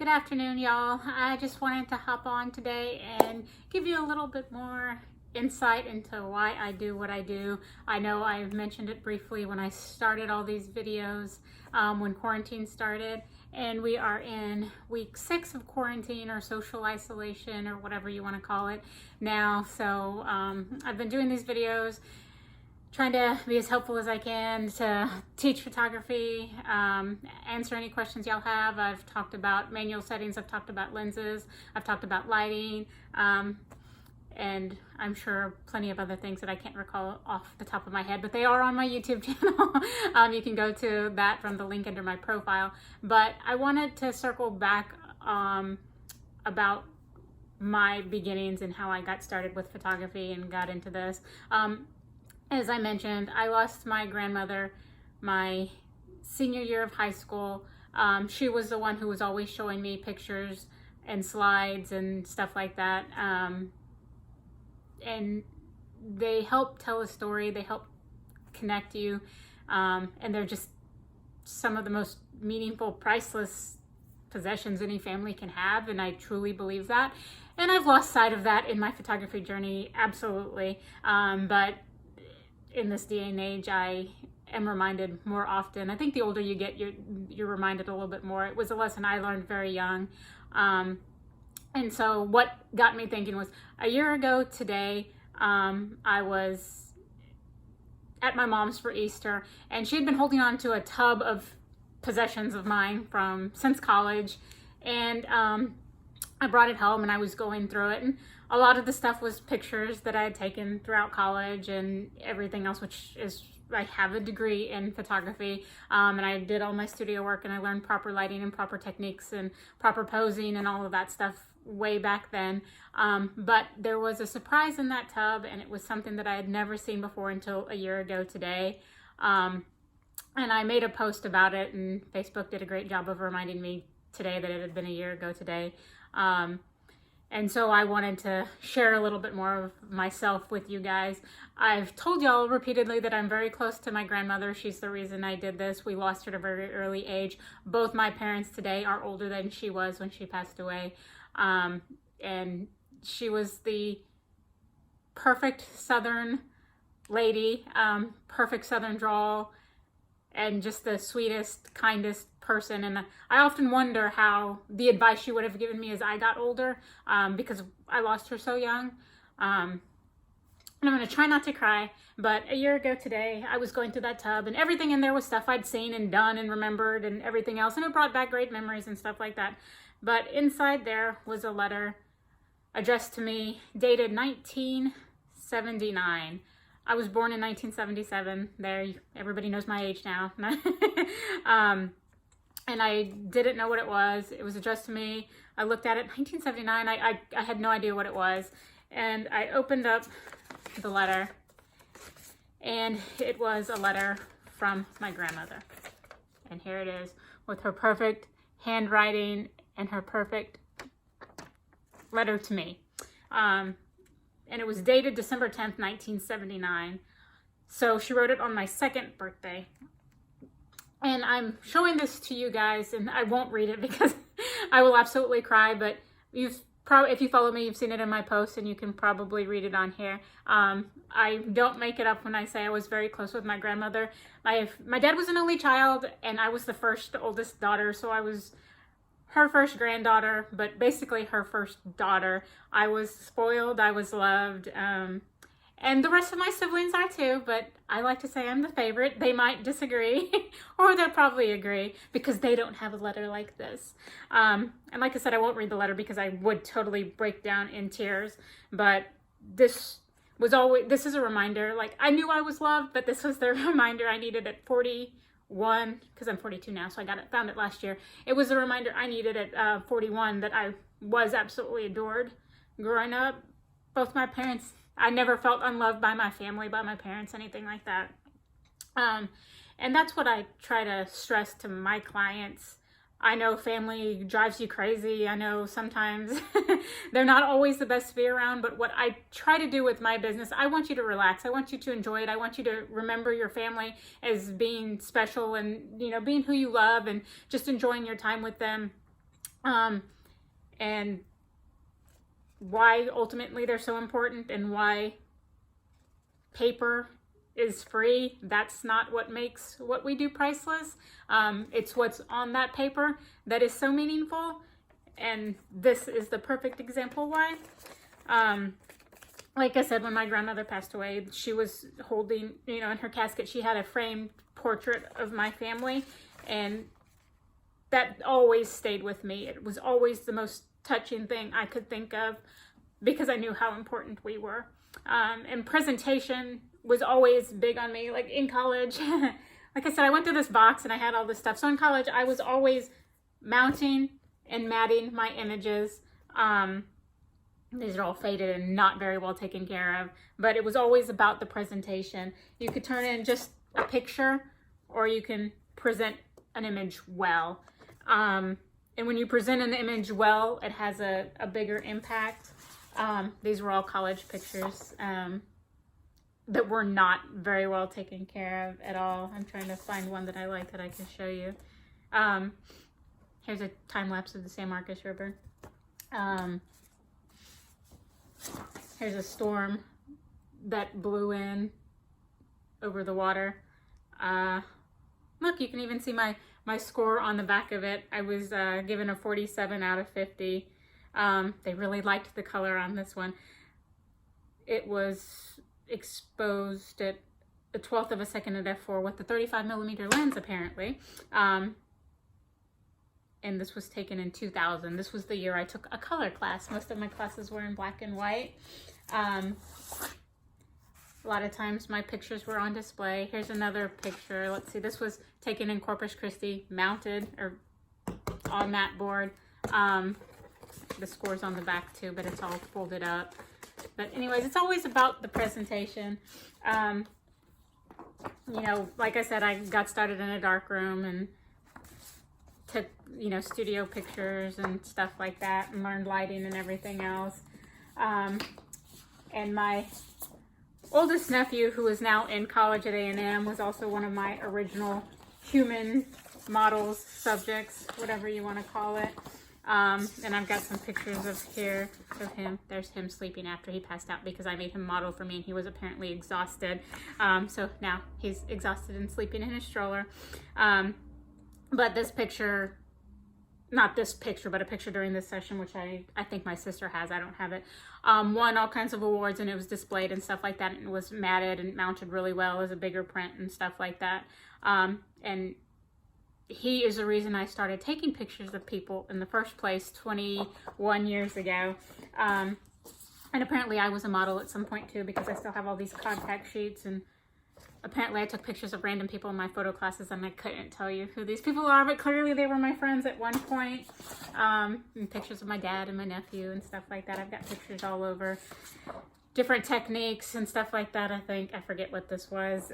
Good afternoon, y'all. I just wanted to hop on today and give you a little bit more insight into why I do what I do. I know I've mentioned it briefly when I started all these videos when quarantine started, and we are in week 6 of quarantine or social isolation or whatever you want to call it now. So I've been doing these videos trying to be as helpful as I can to teach photography, answer any questions y'all have. I've talked about manual settings, I've talked about lenses, I've talked about lighting, and I'm sure plenty of other things that I can't recall off the top of my head, but they are on my YouTube channel. You can go to that from the link under my profile. But I wanted to circle back about my beginnings and how I got started with photography and got into this. As I mentioned, I lost my grandmother my senior year of high school. She was the one who was always showing me pictures and slides and stuff like that. And they help tell a story, they help connect you, and they're just some of the most meaningful, priceless possessions any family can have, and I truly believe that. And I've lost sight of that in my photography journey, absolutely. But in this day and age, I am reminded more often. I think the older you get, you're reminded a little bit more. It was a lesson I learned very young. And so what got me thinking was, a year ago today, I was at my mom's for Easter, and she had been holding on to a tub of possessions of mine since college. And I brought it home and I was going through it, and a lot of the stuff was pictures that I had taken throughout college and everything else, which is, I have a degree in photography, and I did all my studio work, and I learned proper lighting and proper techniques and proper posing and all of that stuff way back then. But there was a surprise in that tub, and it was something that I had never seen before until a year ago today. And I made a post about it, and Facebook did a great job of reminding me today that it had been a year ago today. And so I wanted to share a little bit more of myself with you guys. I've told y'all repeatedly that I'm very close to my grandmother. She's the reason I did this. We lost her at a very early age. Both my parents today are older than she was when she passed away. And she was the perfect Southern lady, perfect Southern drawl, and just the sweetest, kindest person. And I often wonder how the advice she would have given me as I got older, because I lost her so young. And I'm going to try not to cry, but a year ago today, I was going through that tub, and everything in there was stuff I'd seen and done and remembered and everything else, and it brought back great memories and stuff like that. But inside there was a letter addressed to me, dated 1979. I was born in 1977. There, everybody knows my age now. And I didn't know what it was. It was addressed to me. I looked at it, 1979. I had no idea what it was. And I opened up the letter, and it was a letter from my grandmother. And here it is, with her perfect handwriting and her perfect letter to me. And it was dated December 10th, 1979. So she wrote it on my 2nd birthday. And I'm showing this to you guys, and I won't read it because I will absolutely cry, but if you follow me, you've seen it in my post, and you can probably read it on here. I don't make it up when I say I was very close with my grandmother. My dad was an only child, and I was the oldest daughter, so I was her first granddaughter, but basically her first daughter. I was spoiled, I was loved, and the rest of my siblings are too, but I like to say I'm the favorite. They might disagree, or they'll probably agree, because they don't have a letter like this. And like I said, I won't read the letter because I would totally break down in tears, but this is a reminder. Like, I knew I was loved, but this was the reminder I needed at 41, because I'm 42 now, so found it last year. It was a reminder I needed at 41 that I was absolutely adored growing up. Both my parents, I never felt unloved by my family, by my parents, anything like that. And that's what I try to stress to my clients. I know family drives you crazy. I know sometimes they're not always the best to be around, but what I try to do with my business, I want you to relax. I want you to enjoy it. I want you to remember your family as being special and, being who you love and just enjoying your time with them. And why ultimately they're so important and why paper is free. That's not what makes what we do priceless. It's what's on that paper that is so meaningful. And this is the perfect example why. Like I said, when my grandmother passed away, she was holding, in her casket, she had a framed portrait of my family, and that always stayed with me. It was always the most touching thing I could think of because I knew how important we were. And presentation was always big on me. Like in college, like I said, I went through this box and I had all this stuff. So in college, I was always mounting and matting my images. These are all faded and not very well taken care of, but it was always about the presentation. You could turn in just a picture, or you can present an image well. And when you present an image well, it has a bigger impact. These were all college pictures that were not very well taken care of at all. I'm trying to find one that I like that I can show you. Here's a time lapse of the San Marcos River. Here's a storm that blew in over the water. Look, you can even see my score on the back of it. I was given a 47 out of 50. They really liked the color on this one. It was exposed at a 1/12 of a second at f4 with the 35mm lens, apparently. And this was taken in 2000. This was the year I took a color class. Most of my classes were in black and white. A lot of times my pictures were on display. Here's another picture. Let's see, this was taken in Corpus Christi, mounted or on that board. The score's on the back too, but it's all folded up. But anyways, it's always about the presentation. Like I said, I got started in a dark room and took, studio pictures and stuff like that, and learned lighting and everything else. And my oldest nephew, who is now in college at A&M, was also one of my original human models, subjects, whatever you want to call it. And I've got some pictures of him. There's him sleeping after he passed out because I made him model for me and he was apparently exhausted. So now he's exhausted and sleeping in his stroller. But this picture, not this picture, but a picture during this session, which I think my sister has, I don't have it, won all kinds of awards, and it was displayed and stuff like that, and it was matted and mounted really well as a bigger print and stuff like that. And he is the reason I started taking pictures of people in the first place 21 years ago. And apparently I was a model at some point too, because I still have all these contact sheets, and apparently I took pictures of random people in my photo classes, and I couldn't tell you who these people are, but clearly they were my friends at one point. And pictures of my dad and my nephew and stuff like that. I've got pictures all over. Different techniques and stuff like that, I forget what this was.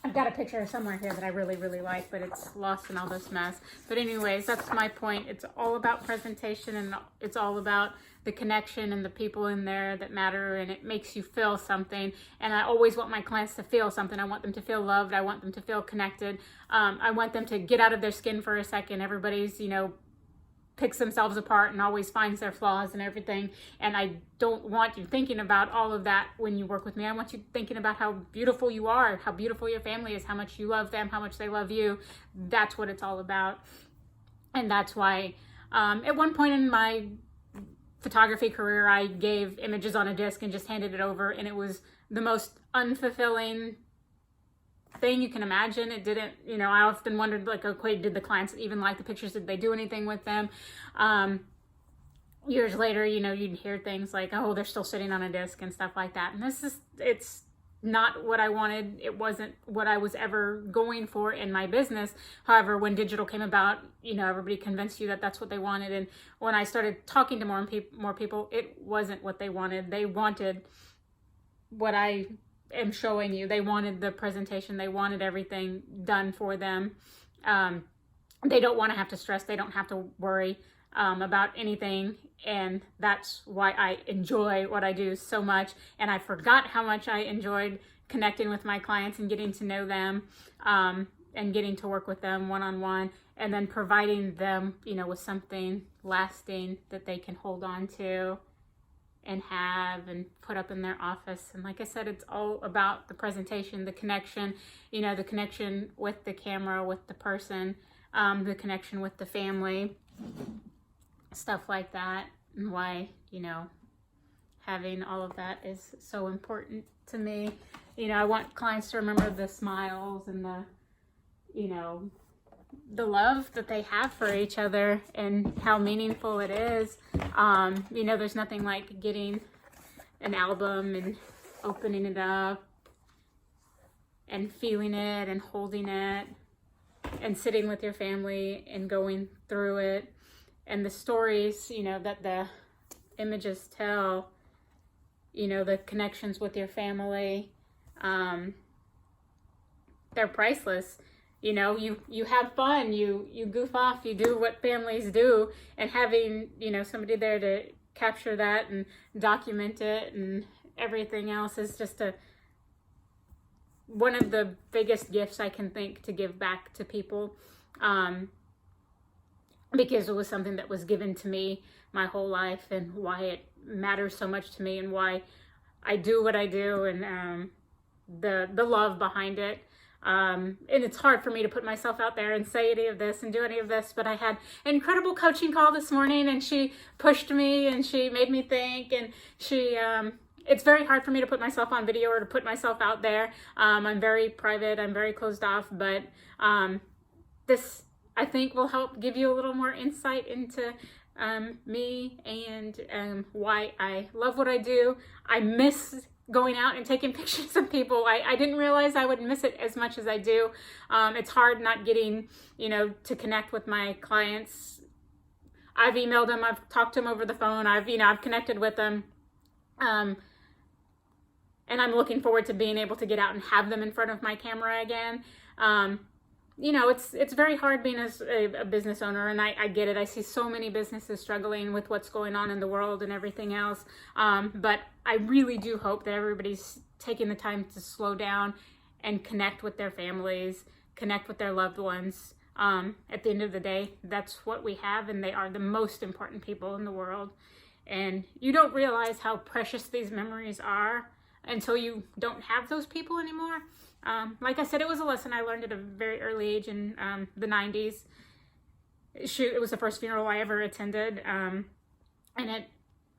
I've got a picture somewhere here that I really, really like, but it's lost in all this mess. But anyways, that's my point. It's all about presentation, and it's all about the connection and the people in there that matter, and it makes you feel something. And I always want my clients to feel something. I want them to feel loved. I want them to feel connected. I want them to get out of their skin for a second. Everybody's, picks themselves apart and always finds their flaws and everything. And I don't want you thinking about all of that when you work with me. I want you thinking about how beautiful you are, how beautiful your family is, how much you love them, how much they love you. That's what it's all about. And that's why at one point in my photography career, I gave images on a disc and just handed it over, and it was the most unfulfilling thing you can imagine. It didn't, I often wondered, like, okay, did the clients even like the pictures? Did they do anything with them? Years later, you'd hear things like, oh, they're still sitting on a disc and stuff like that. And it's not what I wanted. It wasn't what I was ever going for in my business. However, when digital came about, everybody convinced you that that's what they wanted. And when I started talking to more people, it wasn't what they wanted. They wanted what I am showing you. They wanted the presentation. They wanted everything done for them. They don't want to have to stress. They don't have to worry about anything. And that's why I enjoy what I do so much. And I forgot how much I enjoyed connecting with my clients and getting to know them. and getting to work with them one-on-one, and then providing them, with something lasting that they can hold on to and have and put up in their office. And like I said, it's all about the presentation, the connection, the connection with the camera, with the person, the connection with the family, stuff like that, and why, having all of that is so important to me. I want clients to remember the smiles and the love that they have for each other and how meaningful it is. There's nothing like getting an album and opening it up and feeling it and holding it and sitting with your family and going through it, and the stories, that the images tell, the connections with your family, they're priceless. You have fun, you goof off, you do what families do, and having, somebody there to capture that and document it and everything else is just one of the biggest gifts I can think to give back to people, because it was something that was given to me my whole life, and why it matters so much to me, and why I do what I do, and the love behind it. And it's hard for me to put myself out there and say any of this and do any of this, but I had an incredible coaching call this morning, and she pushed me and she made me think, and it's very hard for me to put myself on video or to put myself out there. I'm very private, I'm very closed off, but this, I think, will help give you a little more insight into me and why I love what I do. I miss going out and taking pictures of people. I didn't realize I would miss it as much as I do. It's hard not getting, to connect with my clients. I've emailed them, I've talked to them over the phone, I've connected with them. And I'm looking forward to being able to get out and have them in front of my camera again. It's very hard being a business owner, and I get it. I see so many businesses struggling with what's going on in the world and everything else. But I really do hope that everybody's taking the time to slow down and connect with their families, connect with their loved ones. At the end of the day, that's what we have, and they are the most important people in the world. And you don't realize how precious these memories are until you don't have those people anymore. Like I said, it was a lesson I learned at a very early age in the 90s. It was the first funeral I ever attended, and it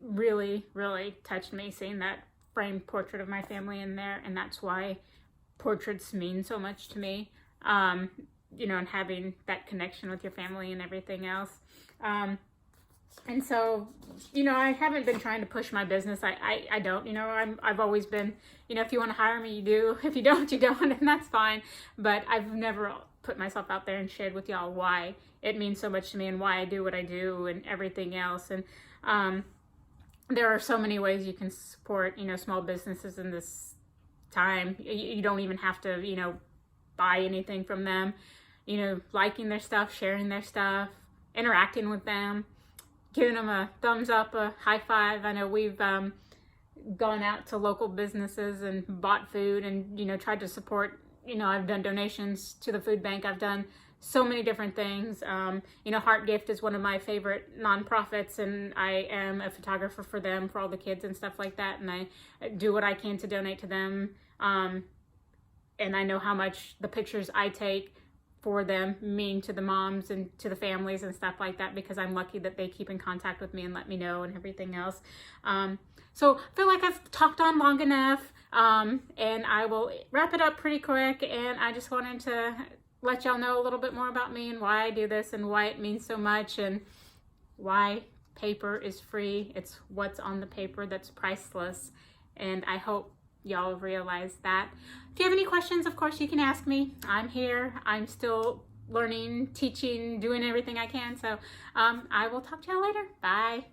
really, really touched me, seeing that framed portrait of my family in there, and that's why portraits mean so much to me, and having that connection with your family and everything else. And so, I haven't been trying to push my business. I don't, I've always been, if you want to hire me, you do. If you don't, you don't, and that's fine. But I've never put myself out there and shared with y'all why it means so much to me and why I do what I do and everything else. And there are so many ways you can support, small businesses in this time. You don't even have to, buy anything from them. Liking their stuff, sharing their stuff, interacting with them, giving them a thumbs up, a high five. I know we've gone out to local businesses and bought food and, tried to support, I've done donations to the food bank. I've done so many different things. Heart Gift is one of my favorite nonprofits, and I am a photographer for them, for all the kids and stuff like that. And I do what I can to donate to them. And I know how much the pictures I take for them mean to the moms and to the families and stuff like that, because I'm lucky that they keep in contact with me and let me know and everything else. So I feel like I've talked on long enough, and I will wrap it up pretty quick. And I just wanted to let y'all know a little bit more about me and why I do this and why it means so much and why paper is free. It's what's on the paper that's priceless. And I hope y'all realize that. If you have any questions, of course, you can ask me. I'm here. I'm still learning, teaching, doing everything I can. So I will talk to y'all later. Bye.